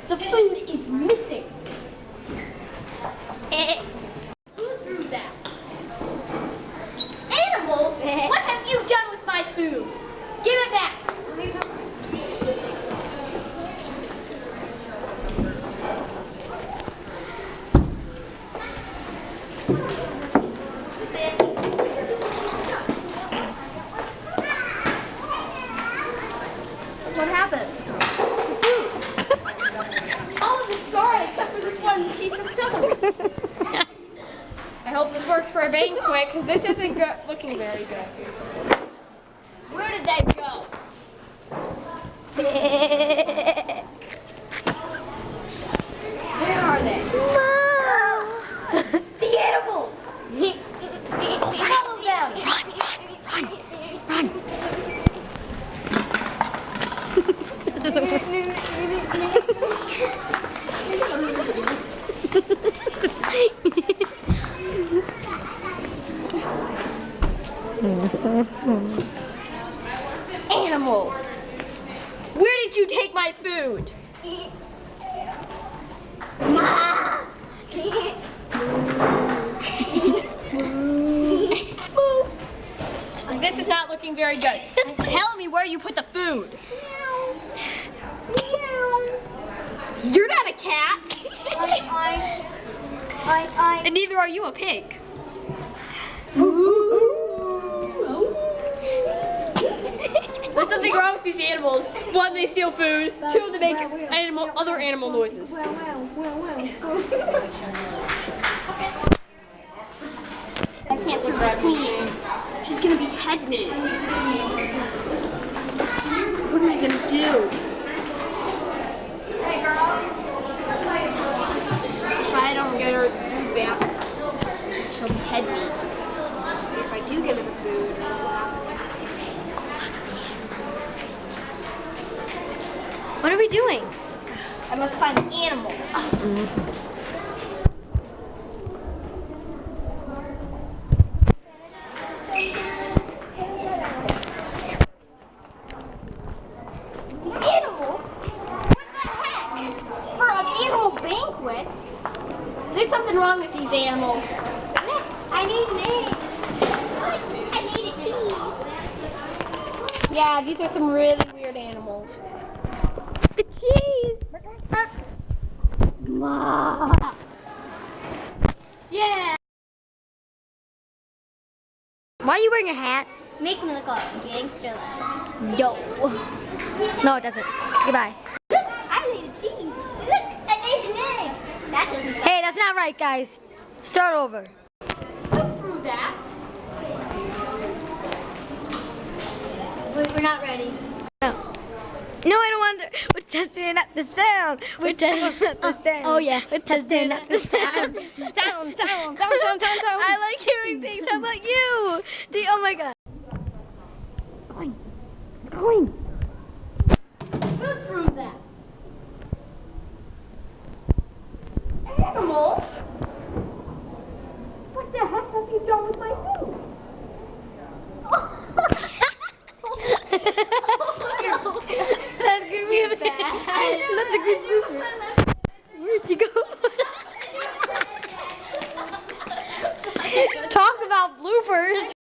The food is missing. Who threw that? Animals? What have you done with my food? Give it back. What happened? All of it's gone except for this one piece of celery. I hope this works for a banquet because this isn't looking very good. Where did they go? Where are they? The animals! Follow them! Run! This is Animals! Where did you take my food? This is not looking very good. Tell me where you put the food. You're not a cat. And neither are you a pig. There's something wrong with these animals. One, they steal food. Two, they make other animal noises. I can't survive Queen. She's gonna behead me. What am I gonna do? Hey girls. If I don't get her the food back, she'll behead me. If I do give her the food, What are we doing? I must find the animals. Animals? What the heck? For an animal banquet? There's something wrong with these animals. I need names. I need a cheese. Yeah, these are some really weird animals. The cheese! Yeah. Why are you wearing a hat? Makes me look like a gangster. Yo. No, it doesn't. Goodbye. Look, I laid a cheese. Look, I laid an egg. That doesn't sound. Hey, that's not right, guys. Start over. Who threw that? Wait, we're not ready. No, I don't want to. We're testing out the sound. We're testing out the sound. Oh, yeah. We're testing out the sound. Sound. I like hearing things. How about you? Oh my god. Going. Who threw that? Animals? he's done with my food. That's gonna be bad. That's a good blooper. Where'd she go?